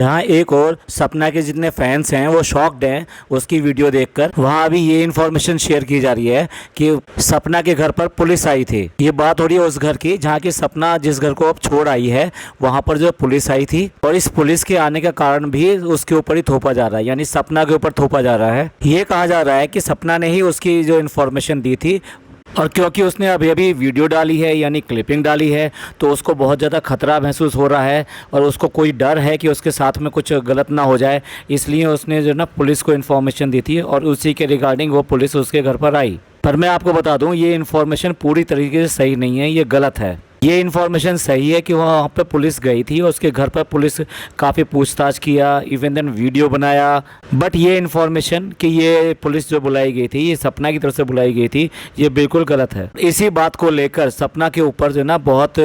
यहाँ एक और सपना के जितने फैंस हैं वो शॉक्ड हैं उसकी वीडियो देखकर। वहाँ अभी ये इन्फॉर्मेशन शेयर की जा रही है कि सपना के घर पर पुलिस आई थी। ये बात हो रही है उस घर की जहाँ की सपना जिस घर को अब छोड़ आई है, वहाँ पर जो पुलिस आई थी, और इस पुलिस के आने का कारण भी उसके ऊपर ही थोपा जा रहा है, यानी सपना के ऊपर थोपा जा रहा है। ये कहा जा रहा है कि सपना ने ही उसकी जो इन्फॉर्मेशन दी थी, और क्योंकि उसने अभी अभी वीडियो डाली है यानी क्लिपिंग डाली है, तो उसको बहुत ज़्यादा खतरा महसूस हो रहा है और उसको कोई डर है कि उसके साथ में कुछ गलत ना हो जाए, इसलिए उसने जो ना पुलिस को इन्फॉर्मेशन दी थी और उसी के रिगार्डिंग वो पुलिस उसके घर पर आई। पर मैं आपको बता दूं, ये इन्फॉर्मेशन पूरी तरीके से सही नहीं है, ये गलत है। ये इन्फॉर्मेशन सही है कि वहाँ पे पुलिस गई थी और उसके घर पर पुलिस काफ़ी पूछताछ किया, इवन देन वीडियो बनाया। बट ये इन्फॉर्मेशन कि ये पुलिस जो बुलाई गई थी, ये सपना की तरफ से बुलाई गई थी, ये बिल्कुल गलत है। इसी बात को लेकर सपना के ऊपर जो ना बहुत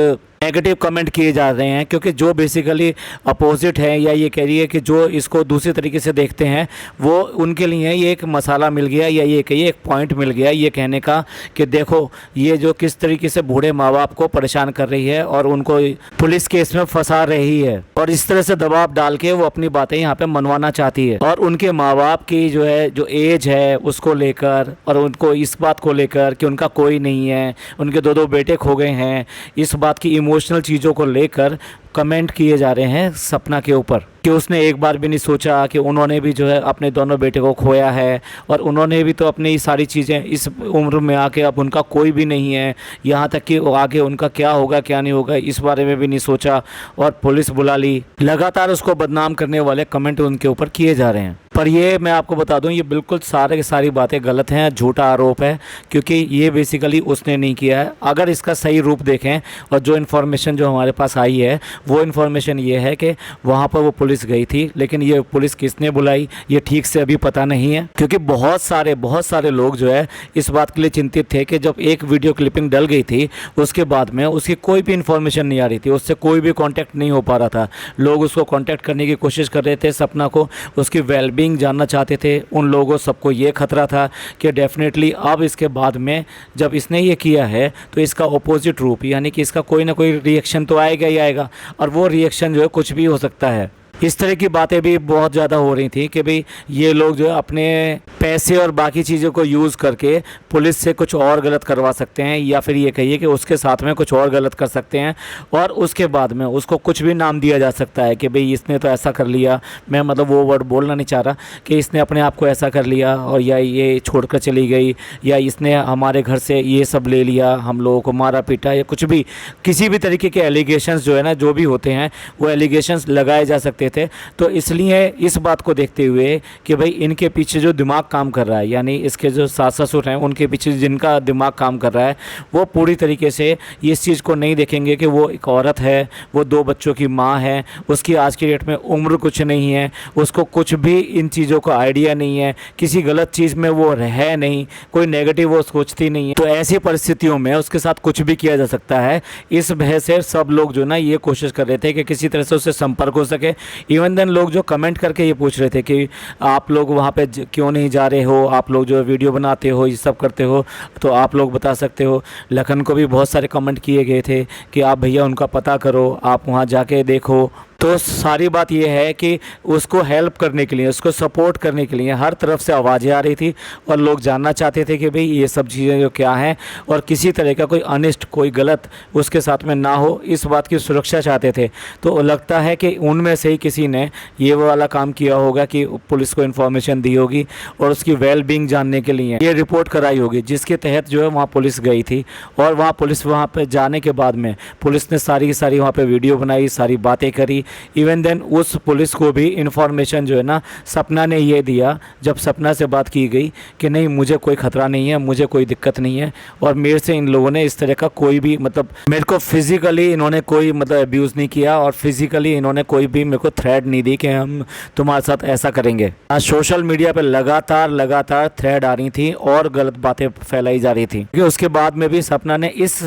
नेगेटिव कमेंट किए जा रहे हैं, क्योंकि जो बेसिकली अपोजिट है या ये कह रही है कि जो इसको दूसरे तरीके से देखते हैं, वो उनके लिए ये एक मसाला मिल गया या ये कहिए एक पॉइंट मिल गया ये कहने का कि देखो ये जो किस तरीके से बूढ़े माँ बाप को परेशान कर रही है और उनको पुलिस केस में फंसा रही है, और इस तरह से दबाव डाल के वो अपनी बातें यहाँ पे मनवाना चाहती है। और उनके माँ बाप की जो है जो एज है उसको लेकर और उनको इस बात को लेकर कि उनका कोई नहीं है, उनके दो दो बेटे खो गए हैं, इस बात की इमोशनल चीज़ों को लेकर कमेंट किए जा रहे हैं सपना के ऊपर कि उसने एक बार भी नहीं सोचा कि उन्होंने भी जो है अपने दोनों बेटे को खोया है और उन्होंने भी तो अपनी सारी चीज़ें इस उम्र में आके अब उनका कोई भी नहीं है, यहाँ तक कि आगे उनका क्या होगा क्या नहीं होगा इस बारे में भी नहीं सोचा और पुलिस बुला ली। लगातार उसको बदनाम करने वाले कमेंट उनके ऊपर किए जा रहे हैं। पर ये मैं आपको बता दूं, ये बिल्कुल सारे की सारी बातें गलत हैं, झूठा आरोप है, क्योंकि ये बेसिकली उसने नहीं किया है। अगर इसका सही रूप देखें और जो इन्फॉर्मेशन जो हमारे पास आई है वो इन्फॉर्मेशन ये है कि वहाँ पर वो पुलिस गई थी, लेकिन ये पुलिस किसने बुलाई ये ठीक से अभी पता नहीं है, क्योंकि बहुत सारे लोग जो है इस बात के लिए चिंतित थे कि जब एक वीडियो क्लिपिंग डल गई थी उसके बाद में उसकी कोई भी इन्फॉर्मेशन नहीं आ रही थी, उससे कोई भी कॉन्टैक्ट नहीं हो पा रहा था। लोग उसको कॉन्टैक्ट करने की कोशिश कर रहे थे, सपना को उसकी वेलबींग जानना चाहते थे। उन लोगों सबको ये खतरा था कि डेफिनेटली अब इसके बाद में जब इसने ये किया है तो इसका अपोजिट रूप यानी कि इसका कोई ना कोई रिएक्शन तो आएगा ही आएगा, और वो रिएक्शन जो है कुछ भी हो सकता है। इस तरह की बातें भी बहुत ज़्यादा हो रही थी कि भाई ये लोग जो है अपने पैसे और बाकी चीज़ों को यूज़ करके पुलिस से कुछ और गलत करवा सकते हैं, या फिर ये कहिए कि उसके साथ में कुछ और गलत कर सकते हैं और उसके बाद में उसको कुछ भी नाम दिया जा सकता है कि भाई इसने तो ऐसा कर लिया। मैं मतलब वो वर्ड बोलना नहीं चाह रहा कि इसने अपने आप को ऐसा कर लिया और या ये छोड़कर चली गई या इसने हमारे घर से ये सब ले लिया, हम लोगों को मारा पीटा, या कुछ भी किसी भी तरीके के एलिगेशंस जो है ना जो भी होते हैं वो एलिगेशंस लगाए जा सकते थे। तो इसलिए इस बात को देखते हुए कि भाई इनके पीछे जो दिमाग काम कर रहा है, यानी इसके जो सास ससुर हैं उनके पीछे जिनका दिमाग काम कर रहा है, वो पूरी तरीके से इस चीज़ को नहीं देखेंगे कि वो एक औरत है, वो 2 बच्चों की माँ है, उसकी आज की डेट में उम्र कुछ नहीं है, उसको कुछ भी इन चीज़ों का आइडिया नहीं है, किसी गलत चीज़ में वो है नहीं, कोई नेगेटिव वो सोचती नहीं है। तो ऐसी परिस्थितियों में उसके साथ कुछ भी किया जा सकता है। इस वजह से सब लोग जो ना ये कोशिश कर रहे थे कि किसी तरह से उससे संपर्क हो सके। इवन देन लोग जो कमेंट करके ये पूछ रहे थे कि आप लोग वहाँ पे क्यों नहीं जा रहे हो, आप लोग जो वीडियो बनाते हो ये सब करते हो तो आप लोग बता सकते हो। लखन को भी बहुत सारे कमेंट किए गए थे कि आप भैया उनका पता करो, आप वहाँ जाके देखो। तो सारी बात यह है कि उसको हेल्प करने के लिए, उसको सपोर्ट करने के लिए हर तरफ से आवाज़ें आ रही थी और लोग जानना चाहते थे कि भाई ये सब चीज़ें जो क्या हैं और किसी तरह का कोई अनिष्ट कोई गलत उसके साथ में ना हो, इस बात की सुरक्षा चाहते थे। तो लगता है कि उनमें से ही किसी ने ये वाला काम किया होगा कि पुलिस को इन्फॉर्मेशन दी होगी और उसकी वेल बींग जानने के लिए ये रिपोर्ट कराई होगी, जिसके तहत जो है वहाँ पुलिस गई थी। और वहाँ पुलिस वहाँ पर जाने के बाद में पुलिस ने सारी की सारी वहाँ पर वीडियो बनाई, सारी बातें करी। इवन देन उस पुलिस को भी इन्फॉर्मेशन जो है ना सपना ने ये दिया, जब सपना से बात की गई कि नहीं मुझे कोई ख़तरा नहीं है, मुझे कोई दिक्कत नहीं है और मेरे से इन लोगों ने इस तरह का कोई भी मतलब मेरे को फिज़िकली इन्होंने कोई मतलब अब्यूज़ नहीं किया और फिज़िकली इन्होंने कोई भी मेरे को थ्रेट नहीं दी कि हम तुम्हारे साथ ऐसा करेंगे। आज सोशल मीडिया पर लगातार थ्रेट आ रही थी और गलत बातें फैलाई जा रही थी, क्योंकि उसके बाद में भी सपना ने इस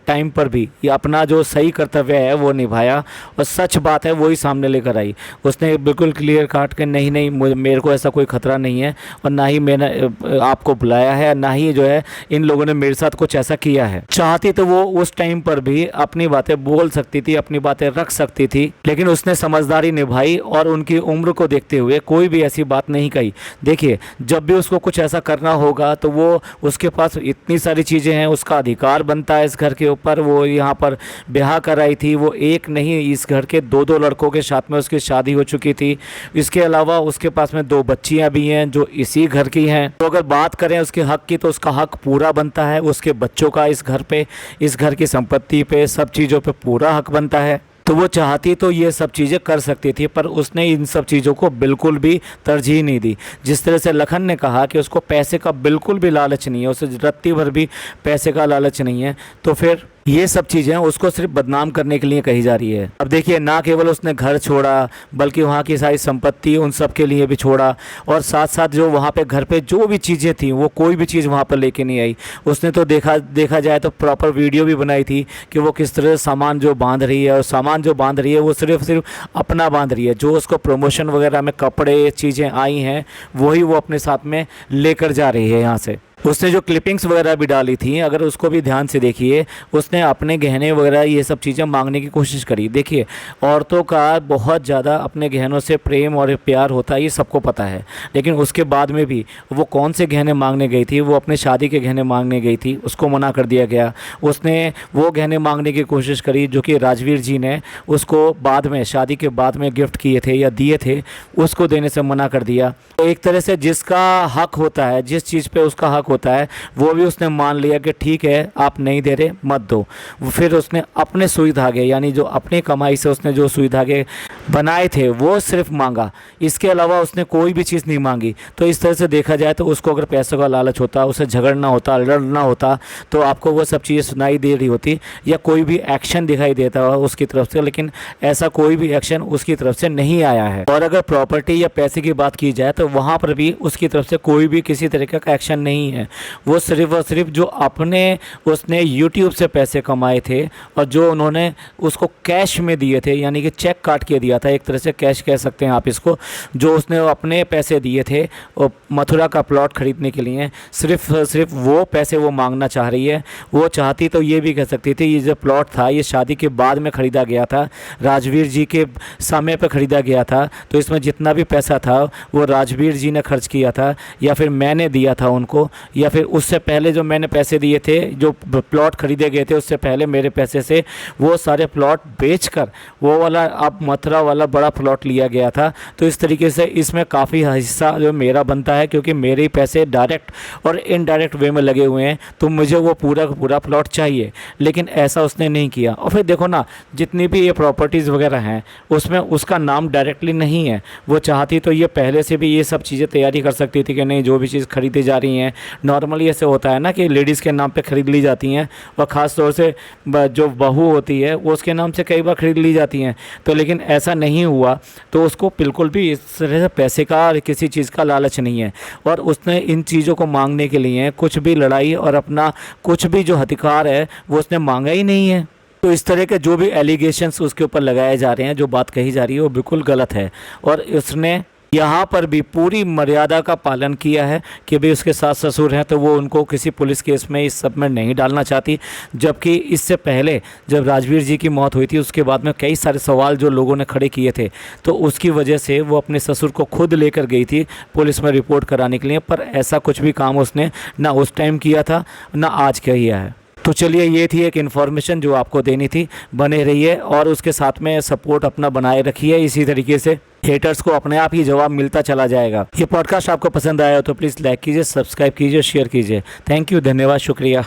टाइम पर भी ये अपना जो सही कर्तव्य है वो निभाया और सच बात बात है वही सामने लेकर आई। उसने बिल्कुल क्लियर काट के नहीं नहीं मेरे को ऐसा कोई ख़तरा नहीं है और ना ही मैंने आपको बुलाया है, ना ही जो है इन लोगों ने मेरे साथ कुछ ऐसा किया है। चाहती तो वो उस टाइम पर भी अपनी बातें बोल सकती थी, अपनी बातें रख सकती थी, लेकिन उसने समझदारी निभाई और उनकी उम्र को देखते हुए कोई भी ऐसी बात नहीं कही। देखिए, जब भी उसको कुछ ऐसा करना होगा तो वो उसके पास इतनी सारी चीज़ें हैं, उसका अधिकार बनता है इस घर के ऊपर। वो यहाँ पर ब्याह कराई थी, वो एक नहीं इस घर के दो दो लड़कों के साथ में उसकी शादी हो चुकी थी। इसके अलावा उसके पास में 2 बच्चियाँ भी हैं जो इसी घर की हैं। तो अगर बात करें उसके हक की तो उसका हक पूरा बनता है, उसके बच्चों का इस घर पे, इस घर की संपत्ति पे, सब चीज़ों पे पूरा हक बनता है। तो वो चाहती तो ये सब चीज़ें कर सकती थी, पर उसने इन सब चीज़ों को बिल्कुल भी तरजीह नहीं दी। जिस तरह से लखन ने कहा कि उसको पैसे का बिल्कुल भी लालच नहीं है, उसे रत्ती भर भी पैसे का लालच नहीं है, तो फिर ये सब चीज़ें उसको सिर्फ बदनाम करने के लिए कही जा रही है। अब देखिए, ना केवल उसने घर छोड़ा बल्कि वहाँ की सारी संपत्ति उन सब के लिए भी छोड़ा, और साथ साथ जो वहाँ पे घर पे जो भी चीज़ें थी वो कोई भी चीज़ वहाँ पर लेके नहीं आई। उसने तो देखा जाए तो प्रॉपर वीडियो भी बनाई थी कि वो किस तरह सामान जो बांध रही है, और सामान जो बांध रही है वो सिर्फ अपना बांध रही है। जो उसको प्रमोशन वगैरह में कपड़े चीज़ें आई हैं वही वो अपने साथ में लेकर जा रही है यहाँ से। उसने जो क्लिपिंग्स वगैरह भी डाली थी, अगर उसको भी ध्यान से देखिए, उसने अपने गहने वगैरह ये सब चीज़ें मांगने की कोशिश करी। देखिए, औरतों का बहुत ज़्यादा अपने गहनों से प्रेम और प्यार होता है, ये सबको पता है, लेकिन उसके बाद में भी वो कौन से गहने मांगने गई थी? वो अपने शादी के गहने मांगने गई थी, उसको मना कर दिया गया। उसने वो गहने मांगने की कोशिश करी जो कि राजवीर जी ने उसको बाद में, शादी के बाद में गिफ्ट किए थे या दिए थे, उसको देने से मना कर दिया। तो एक तरह से जिसका हक होता है, जिस चीज़ पे उसका हक होता है, वो भी उसने मान लिया कि ठीक है, आप नहीं दे रहे, मत दो। फिर उसने अपने सुई धागे, यानी जो अपनी कमाई से उसने जो सुई धागे बनाए थे वो सिर्फ मांगा, इसके अलावा उसने कोई भी चीज़ नहीं मांगी। तो इस तरह से देखा जाए तो उसको अगर पैसों का लालच होता, उसे झगड़ना होता, लड़ना होता, तो आपको वो सब चीज़ें सुनाई दे रही होती या कोई भी एक्शन दिखाई देता उसकी तरफ से, लेकिन ऐसा कोई भी एक्शन उसकी तरफ से नहीं आया है। और अगर प्रॉपर्टी या पैसे की बात की जाए तो वहाँ पर भी उसकी तरफ से कोई भी किसी तरीके का एक्शन नहीं है। वो सिर्फ और सिर्फ जो अपने उसने यूट्यूब से पैसे कमाए थे और जो उन्होंने उसको कैश में दिए थे, यानी कि चेक काट के दिया था, एक तरह से कैश कह सकते हैं आप इसको, जो उसने अपने पैसे दिए थे और मथुरा का प्लॉट खरीदने के लिए, सिर्फ वो पैसे वो मांगना चाह रही है। वो चाहती तो ये भी कह सकती थी ये जो प्लॉट था ये शादी के बाद में ख़रीदा गया था, राजवीर जी के समय पर ख़रीदा गया था, तो इसमें जितना भी पैसा था वो राजवीर जी ने खर्च किया था या फिर मैंने दिया था उनको, या फिर उससे पहले जो मैंने पैसे दिए थे, जो प्लॉट खरीदे गए थे उससे पहले मेरे पैसे से वो सारे प्लॉट बेचकर वो वाला अब मथुरा वाला बड़ा प्लॉट लिया गया था। तो इस तरीके से इसमें काफ़ी हिस्सा जो मेरा बनता है, क्योंकि मेरे ही पैसे डायरेक्ट और इनडायरेक्ट वे में लगे हुए हैं, तो मुझे वो पूरा प्लॉट चाहिए। लेकिन ऐसा उसने नहीं किया। और फिर देखो ना, जितनी भी ये प्रॉपर्टीज़ वगैरह हैं उसमें उसका नाम डायरेक्टली नहीं है। वो चाहती तो ये पहले से भी ये सब चीज़ें तैयारी कर सकती थी कि नहीं, जो भी चीज़ खरीदी जा रही हैं, नॉर्मली ऐसे होता है ना कि लेडीज़ के नाम पे खरीद ली जाती हैं, और ख़ास तौर से जो बहू होती है वो उसके नाम से कई बार खरीद ली जाती हैं। तो लेकिन ऐसा नहीं हुआ, तो उसको बिल्कुल भी इस तरह से पैसे का और किसी चीज़ का लालच नहीं है, और उसने इन चीज़ों को मांगने के लिए कुछ भी लड़ाई और अपना कुछ भी जो अधिकार है वो उसने मांगा ही नहीं है। तो इस तरह के जो भी एलिगेशंस उसके ऊपर लगाए जा रहे हैं, जो बात कही जा रही है वो बिल्कुल गलत है। और उसने यहाँ पर भी पूरी मर्यादा का पालन किया है कि भाई उसके सास ससुर हैं तो वो उनको किसी पुलिस केस में इस सब में नहीं डालना चाहती। जबकि इससे पहले जब राजवीर जी की मौत हुई थी उसके बाद में कई सारे सवाल जो लोगों ने खड़े किए थे, तो उसकी वजह से वो अपने ससुर को खुद लेकर गई थी पुलिस में रिपोर्ट कराने के लिए। पर ऐसा कुछ भी काम उसने ना उस टाइम किया था ना आज किया है। तो चलिए, ये थी एक इन्फॉर्मेशन जो आपको देनी थी। बने रहिए और उसके साथ में सपोर्ट अपना बनाए रखिए। इसी तरीके से हेटर्स को अपने आप ही जवाब मिलता चला जाएगा। ये पॉडकास्ट आपको पसंद आया तो प्लीज़ लाइक कीजिए, सब्सक्राइब कीजिए, शेयर कीजिए। थैंक यू, धन्यवाद, शुक्रिया।